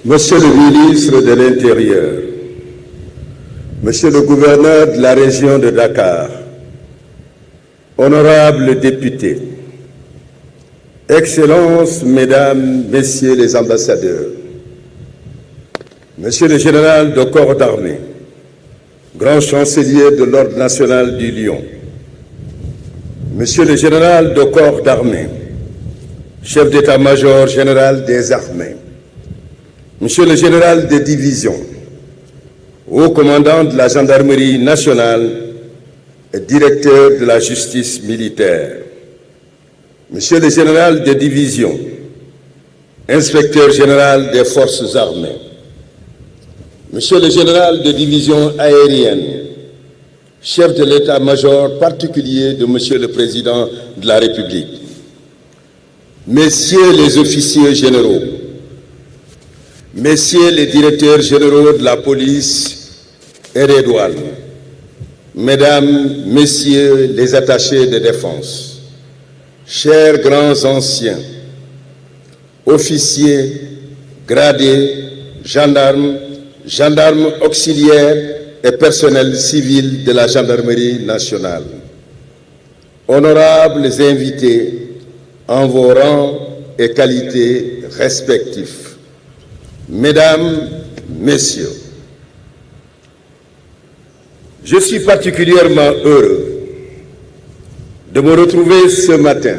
Monsieur le ministre de l'Intérieur, Monsieur le gouverneur de la région de Dakar, honorables députés, Excellences, Mesdames, Messieurs les ambassadeurs, Monsieur le général de corps d'armée, grand chancelier de l'Ordre national du Lion, Monsieur le général de corps d'armée, chef d'état-major général des armées, Monsieur le général de division, haut commandant de la gendarmerie nationale et directeur de la justice militaire, Monsieur le général de division, inspecteur général des forces armées, Monsieur le général de division aérienne, chef de l'état-major particulier de Monsieur le Président de la République, Messieurs les officiers généraux, Messieurs les directeurs généraux de la police et des douanes, Mesdames, Messieurs les attachés de défense, chers grands anciens, officiers, gradés, gendarmes, gendarmes auxiliaires et personnel civil de la gendarmerie nationale. Honorables invités en vos rangs et qualités respectifs, Mesdames, Messieurs, je suis particulièrement heureux de me retrouver ce matin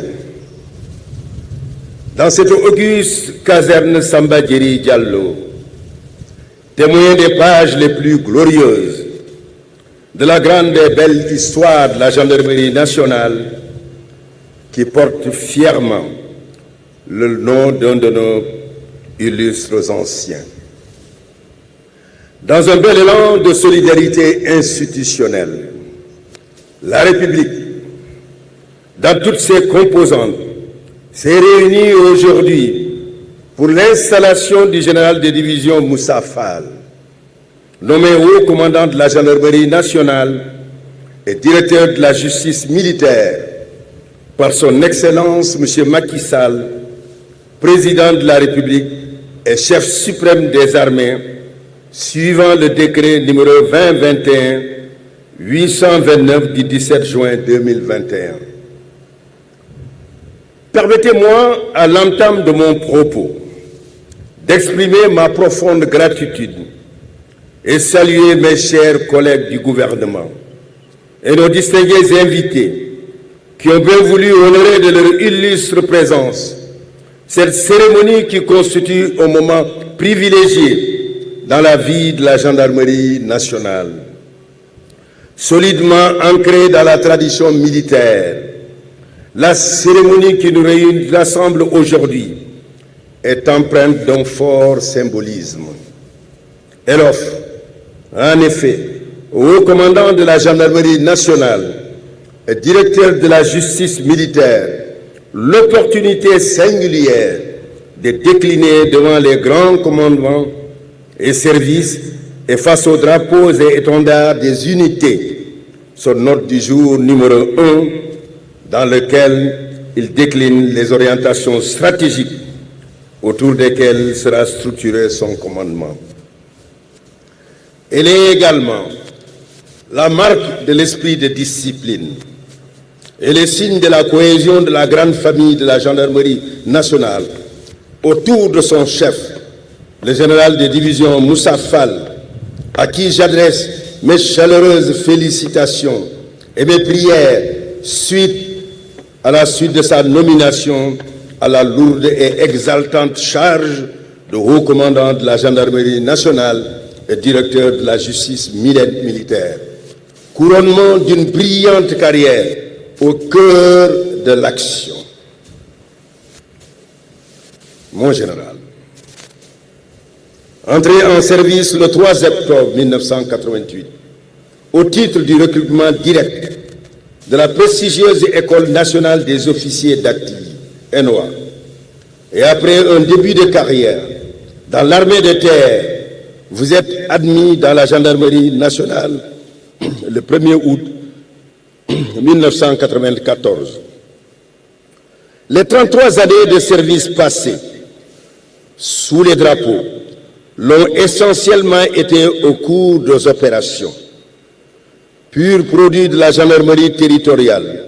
dans cette auguste caserne Samba Diéry Diallo, témoin des pages les plus glorieuses de la grande et belle histoire de la gendarmerie nationale qui porte fièrement le nom d'un de nos illustres anciens. Dans un bel élan de solidarité institutionnelle, la République, dans toutes ses composantes, s'est réunie aujourd'hui pour l'installation du général de division Moussa Fall, nommé haut commandant de la gendarmerie nationale et directeur de la justice militaire par son Excellence M. Macky Sall, président de la République et chef suprême des armées, suivant le décret numéro 2021-829 du 17 juin 2021. Permettez-moi, à l'entame de mon propos, d'exprimer ma profonde gratitude et saluer mes chers collègues du gouvernement et nos distingués invités qui ont bien voulu honorer de leur illustre présence cette cérémonie qui constitue un moment privilégié dans la vie de la gendarmerie nationale. Solidement ancrée dans la tradition militaire, la cérémonie qui nous rassemble aujourd'hui est empreinte d'un fort symbolisme. Elle offre, en effet, au haut commandant de la gendarmerie nationale et directeur de la justice militaire, l'opportunité singulière de décliner devant les grands commandements et services et face aux drapeaux et étendards des unités son ordre du jour numéro 1 dans lequel il décline les orientations stratégiques autour desquelles sera structuré son commandement. Elle est également la marque de l'esprit de discipline et le signe de la cohésion de la grande famille de la gendarmerie nationale autour de son chef, le général de division Moussa Fall, à qui j'adresse mes chaleureuses félicitations et mes prières à la suite de sa nomination à la lourde et exaltante charge de haut commandant de la gendarmerie nationale et directeur de la justice militaire. Couronnement d'une brillante carrière au cœur de l'action. Mon général, entré en service le 3 octobre 1988, au titre du recrutement direct de la prestigieuse École nationale des officiers d'artillerie, ENOA, et après un début de carrière dans l'armée de terre, vous êtes admis dans la gendarmerie nationale le 1er août 1994. Les 33 années de service passées sous les drapeaux l'ont essentiellement été au cours des opérations. Pur produit de la gendarmerie territoriale,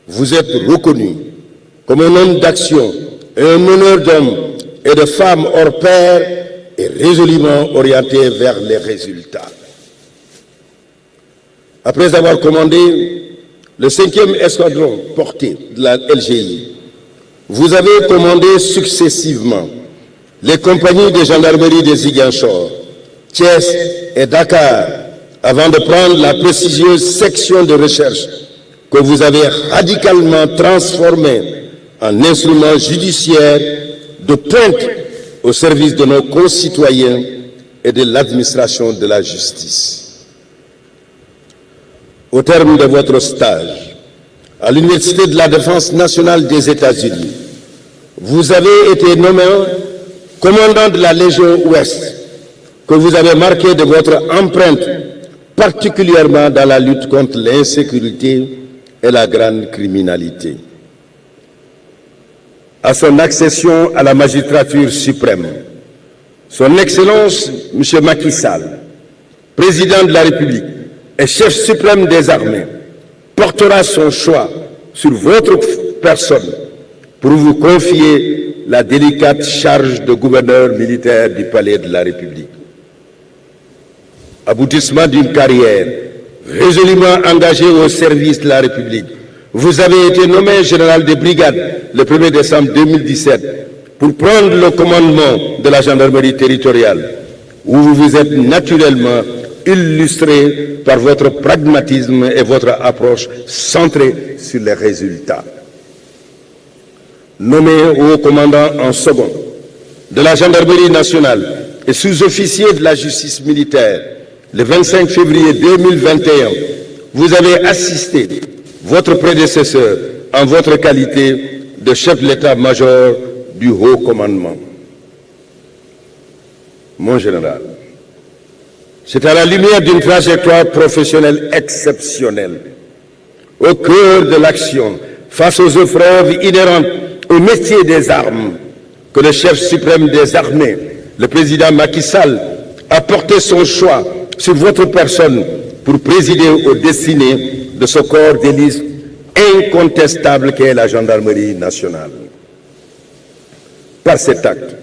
vous êtes reconnu comme un homme d'action et un meneur d'hommes et de femmes hors pair et résolument orienté vers les résultats. Après avoir commandé le 5e escadron porté de la LGI, vous avez commandé successivement les compagnies de gendarmerie de Ziguinchor, Thiès et Dakar, avant de prendre la prestigieuse section de recherche que vous avez radicalement transformée en instrument judiciaire de pointe au service de nos concitoyens et de l'administration de la justice. Au terme de votre stage à l'Université de la Défense nationale des États-Unis, vous avez été nommé commandant de la Légion Ouest, que vous avez marqué de votre empreinte, particulièrement dans la lutte contre l'insécurité et la grande criminalité. À son accession à la magistrature suprême, Son Excellence M. Macky Sall, président de la République et chef suprême des armées, portera son choix sur votre personne pour vous confier la délicate charge de gouverneur militaire du Palais de la République. Aboutissement d'une carrière résolument engagée au service de la République, vous avez été nommé général de brigade le 1er décembre 2017 pour prendre le commandement de la gendarmerie territoriale, où vous vous êtes naturellement illustré par votre pragmatisme et votre approche centrée sur les résultats. Nommé haut commandant en second de la gendarmerie nationale et sous-officier de la justice militaire le 25 février 2021, vous avez assisté votre prédécesseur en votre qualité de chef de l'état-major du haut commandement. Mon général, c'est à la lumière d'une trajectoire professionnelle exceptionnelle, au cœur de l'action, face aux épreuves inhérentes au métier des armes, que le chef suprême des armées, le président Macky Sall, a porté son choix sur votre personne pour présider aux destinées de ce corps d'élite incontestable qu'est la gendarmerie nationale. Par cet acte,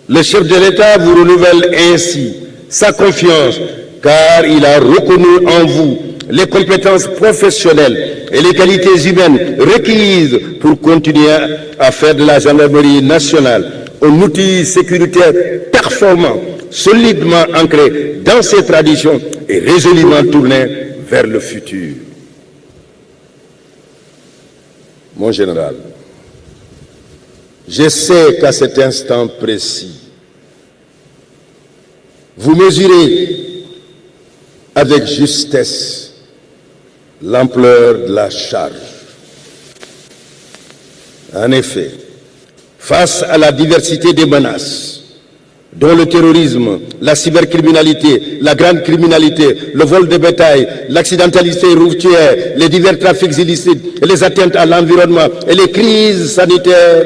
le chef de l'État vous renouvelle ainsi sa confiance, car il a reconnu en vous les compétences professionnelles et les qualités humaines requises pour continuer à faire de la gendarmerie nationale un outil sécuritaire performant, solidement ancré dans ses traditions et résolument tourné vers le futur. Mon général, je sais qu'à cet instant précis, vous mesurez avec justesse l'ampleur de la charge. En effet, face à la diversité des menaces, dont le terrorisme, la cybercriminalité, la grande criminalité, le vol de bétail, l'accidentalité routière, les divers trafics illicites, les atteintes à l'environnement et les crises sanitaires,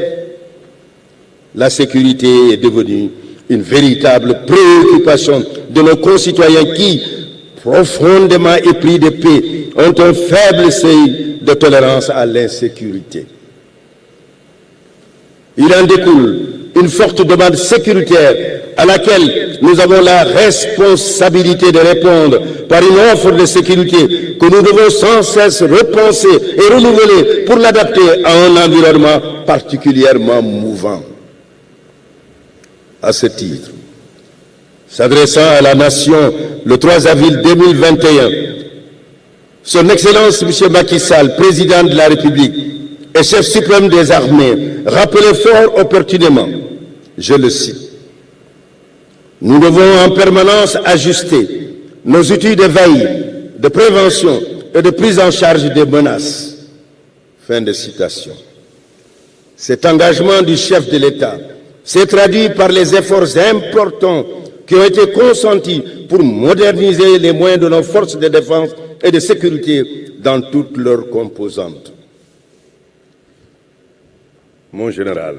la sécurité est devenue une véritable préoccupation de nos concitoyens qui, profondément épris de paix, ont un faible seuil de tolérance à l'insécurité. Il en découle une forte demande sécuritaire à laquelle nous avons la responsabilité de répondre par une offre de sécurité que nous devons sans cesse repenser et renouveler pour l'adapter à un environnement particulièrement mouvant. À ce titre, s'adressant à la nation le 3 avril 2021, Son Excellence M. Macky Sall, président de la République et chef suprême des armées, rappelait fort opportunément, je le cite, « Nous devons en permanence ajuster nos outils de veille, de prévention et de prise en charge des menaces. » Fin de citation. Cet engagement du chef de l'État s'est traduit par les efforts importants qui ont été consentis pour moderniser les moyens de nos forces de défense et de sécurité dans toutes leurs composantes. Mon général,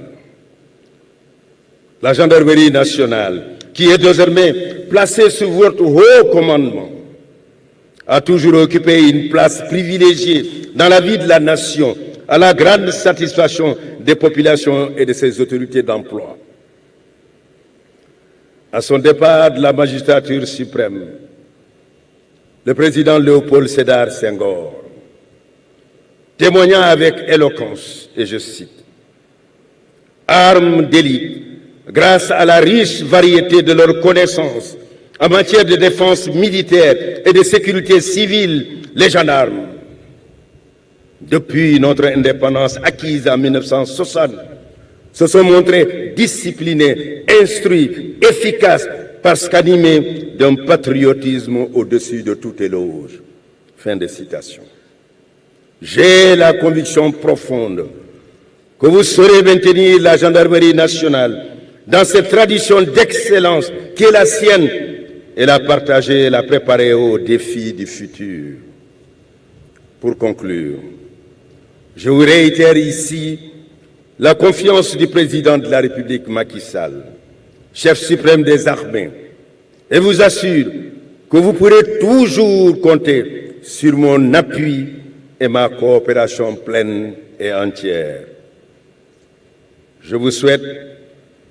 la gendarmerie nationale, qui est désormais placé sous votre haut commandement, a toujours occupé une place privilégiée dans la vie de la nation, à la grande satisfaction des populations et de ses autorités d'emploi. À son départ de la magistrature suprême, le président Léopold Sédar Senghor, témoignant avec éloquence, et je cite, « Armes d'élite, grâce à la riche variété de leurs connaissances en matière de défense militaire et de sécurité civile, les gendarmes, depuis notre indépendance acquise en 1960, se sont montrés disciplinés, instruits, efficaces, parce qu'animés d'un patriotisme au-dessus de toute éloge. » Fin de citation. J'ai la conviction profonde que vous saurez maintenir la gendarmerie nationale dans cette tradition d'excellence qui est la sienne et la partager et la préparer aux défis du futur. Pour conclure, je vous réitère ici la confiance du président de la République Macky Sall, chef suprême des armées, et vous assure que vous pourrez toujours compter sur mon appui et ma coopération pleine et entière. Je vous souhaite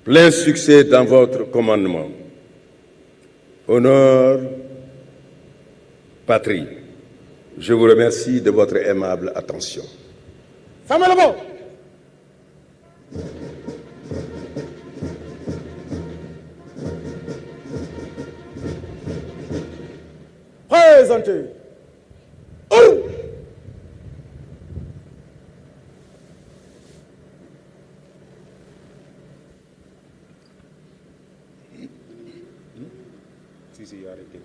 plein succès dans votre commandement. Honneur, patrie. Je vous remercie de votre aimable attention. Présenté. Si, arrêtez.